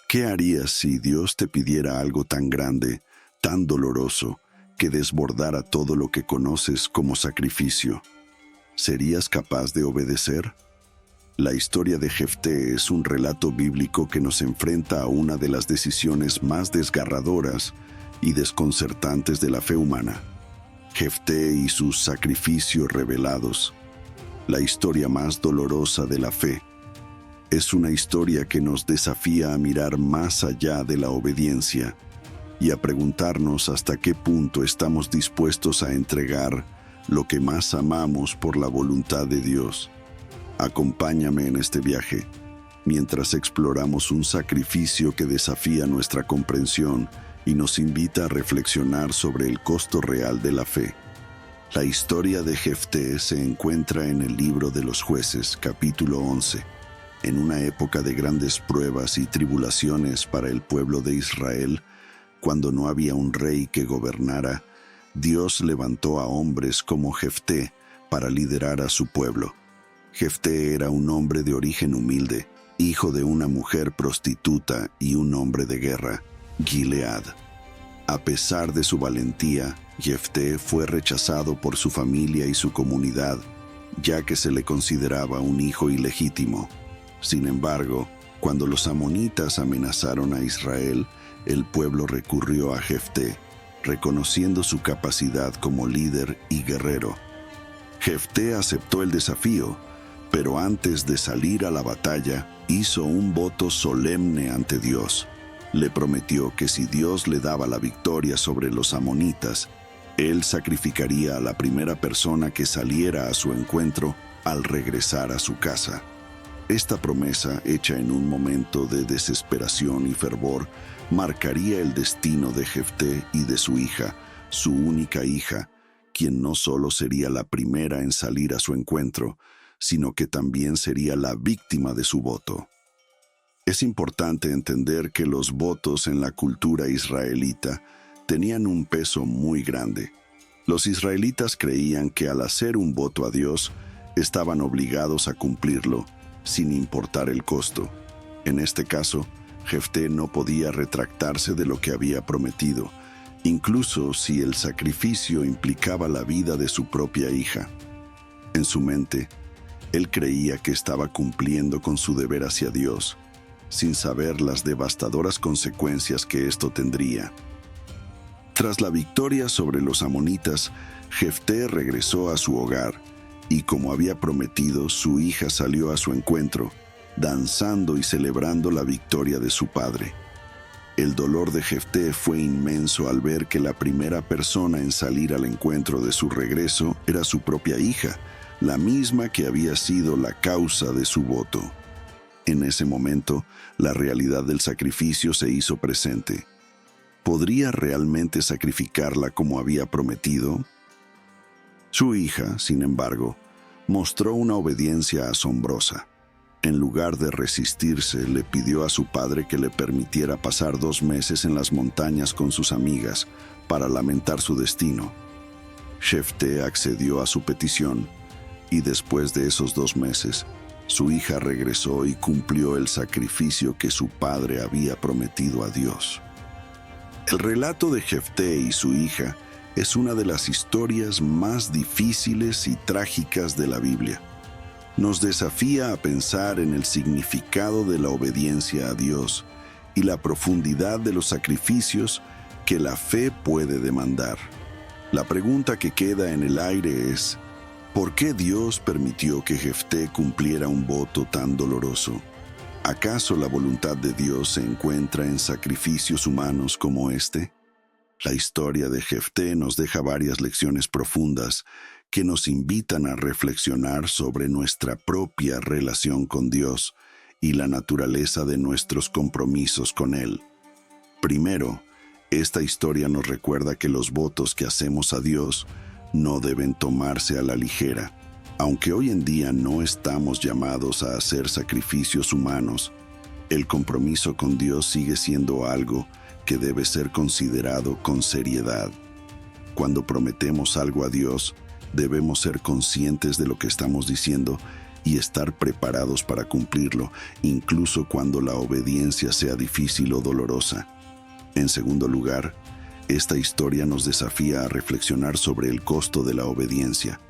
¿Qué harías si Dios te pidiera algo tan grande, tan doloroso, que desbordara todo lo que conoces como sacrificio? ¿Serías capaz de obedecer? La historia de Jefté es un relato bíblico que nos enfrenta a una de las decisiones más desgarradoras y desconcertantes de la fe humana. Jefté y sus sacrificios revelados. La historia más dolorosa de la fe. Es una historia que nos desafía a mirar más allá de la obediencia y a preguntarnos hasta qué punto estamos dispuestos a entregar lo que más amamos por la voluntad de Dios. Acompáñame en este viaje, mientras exploramos un sacrificio que desafía nuestra comprensión y nos invita a reflexionar sobre el costo real de la fe. La historia de Jefté se encuentra en el libro de los Jueces, capítulo 11. En una época de grandes pruebas y tribulaciones para el pueblo de Israel, cuando no había un rey que gobernara, Dios levantó a hombres como Jefté para liderar a su pueblo. Jefté era un hombre de origen humilde, hijo de una mujer prostituta y un hombre de guerra, Gilead. A pesar de su valentía, Jefté fue rechazado por su familia y su comunidad, ya que se le consideraba un hijo ilegítimo. Sin embargo, cuando los amonitas amenazaron a Israel, el pueblo recurrió a Jefté, reconociendo su capacidad como líder y guerrero. Jefté aceptó el desafío, pero antes de salir a la batalla, hizo un voto solemne ante Dios. Le prometió que si Dios le daba la victoria sobre los amonitas, él sacrificaría a la primera persona que saliera a su encuentro al regresar a su casa. Esta promesa, hecha en un momento de desesperación y fervor, marcaría el destino de Jefté y de su hija, su única hija, quien no solo sería la primera en salir a su encuentro, sino que también sería la víctima de su voto. Es importante entender que los votos en la cultura israelita tenían un peso muy grande. Los israelitas creían que al hacer un voto a Dios, estaban obligados a cumplirlo, sin importar el costo. En este caso, Jefté no podía retractarse de lo que había prometido, incluso si el sacrificio implicaba la vida de su propia hija. En su mente, él creía que estaba cumpliendo con su deber hacia Dios, sin saber las devastadoras consecuencias que esto tendría. Tras la victoria sobre los amonitas, Jefté regresó a su hogar, y como había prometido, su hija salió a su encuentro, danzando y celebrando la victoria de su padre. El dolor de Jefté fue inmenso al ver que la primera persona en salir al encuentro de su regreso era su propia hija, la misma que había sido la causa de su voto. En ese momento, la realidad del sacrificio se hizo presente. ¿Podría realmente sacrificarla como había prometido? Su hija, sin embargo, mostró una obediencia asombrosa. En lugar de resistirse, le pidió a su padre que le permitiera pasar 2 meses en las montañas con sus amigas para lamentar su destino. Jefté accedió a su petición, y después de esos 2 meses, su hija regresó y cumplió el sacrificio que su padre había prometido a Dios. El relato de Jefté y su hija es una de las historias más difíciles y trágicas de la Biblia. Nos desafía a pensar en el significado de la obediencia a Dios y la profundidad de los sacrificios que la fe puede demandar. La pregunta que queda en el aire es: ¿por qué Dios permitió que Jefté cumpliera un voto tan doloroso? ¿Acaso la voluntad de Dios se encuentra en sacrificios humanos como este? La historia de Jefté nos deja varias lecciones profundas que nos invitan a reflexionar sobre nuestra propia relación con Dios y la naturaleza de nuestros compromisos con Él. Primero, esta historia nos recuerda que los votos que hacemos a Dios no deben tomarse a la ligera. Aunque hoy en día no estamos llamados a hacer sacrificios humanos, el compromiso con Dios sigue siendo algo que debe ser considerado con seriedad. Cuando prometemos algo a Dios, debemos ser conscientes de lo que estamos diciendo y estar preparados para cumplirlo, incluso cuando la obediencia sea difícil o dolorosa. En segundo lugar, esta historia nos desafía a reflexionar sobre el costo de la obediencia.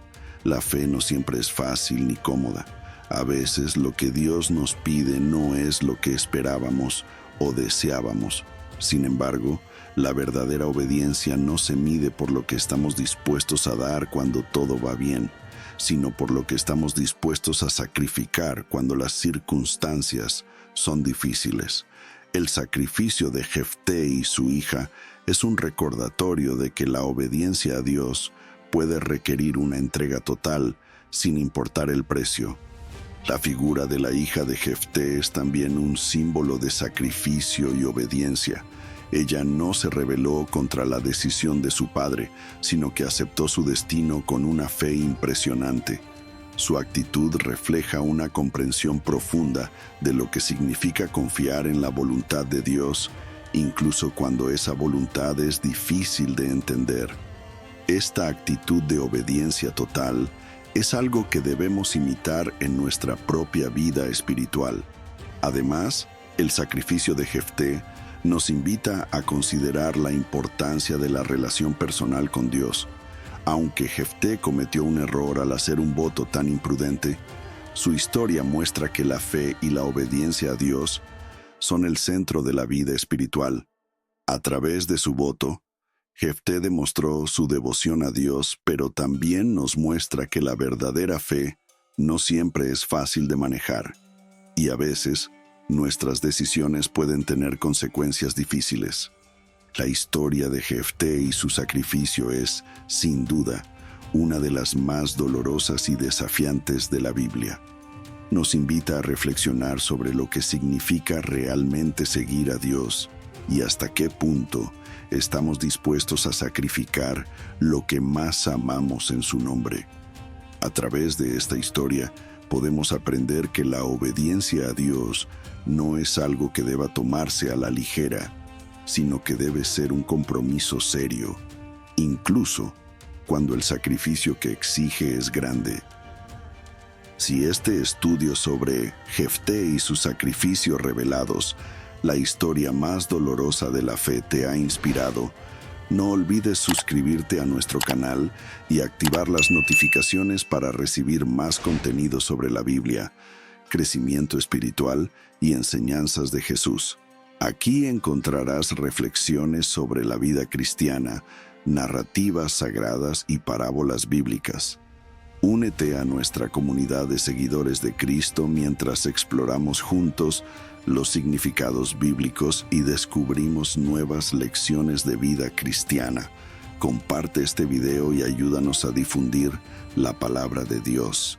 La fe no siempre es fácil ni cómoda. A veces lo que Dios nos pide no es lo que esperábamos o deseábamos. Sin embargo, la verdadera obediencia no se mide por lo que estamos dispuestos a dar cuando todo va bien, sino por lo que estamos dispuestos a sacrificar cuando las circunstancias son difíciles. El sacrificio de Jefté y su hija es un recordatorio de que la obediencia a Dios puede requerir una entrega total sin importar el precio. La figura de la hija de Jefté es también un símbolo de sacrificio y obediencia. Ella no se rebeló contra la decisión de su padre, sino que aceptó su destino con una fe impresionante. Su actitud refleja una comprensión profunda de lo que significa confiar en la voluntad de Dios, incluso cuando esa voluntad es difícil de entender. Esta actitud de obediencia total es algo que debemos imitar en nuestra propia vida espiritual. Además, el sacrificio de Jefté nos invita a considerar la importancia de la relación personal con Dios. Aunque Jefté cometió un error al hacer un voto tan imprudente, su historia muestra que la fe y la obediencia a Dios son el centro de la vida espiritual. A través de su voto, Jefté demostró su devoción a Dios, pero también nos muestra que la verdadera fe no siempre es fácil de manejar, y a veces nuestras decisiones pueden tener consecuencias difíciles. La historia de Jefté y su sacrificio es, sin duda, una de las más dolorosas y desafiantes de la Biblia. Nos invita a reflexionar sobre lo que significa realmente seguir a Dios y hasta qué punto estamos dispuestos a sacrificar lo que más amamos en su nombre. A través de esta historia, podemos aprender que la obediencia a Dios no es algo que deba tomarse a la ligera, sino que debe ser un compromiso serio, incluso cuando el sacrificio que exige es grande. Si este estudio sobre Jefté y sus sacrificios revelados, la historia más dolorosa de la fe, te ha inspirado, no olvides suscribirte a nuestro canal y activar las notificaciones para recibir más contenido sobre la Biblia, crecimiento espiritual y enseñanzas de Jesús. Aquí encontrarás reflexiones sobre la vida cristiana, narrativas sagradas y parábolas bíblicas. Únete a nuestra comunidad de seguidores de Cristo mientras exploramos juntos los significados bíblicos y descubrimos nuevas lecciones de vida cristiana. Comparte este video y ayúdanos a difundir la palabra de Dios.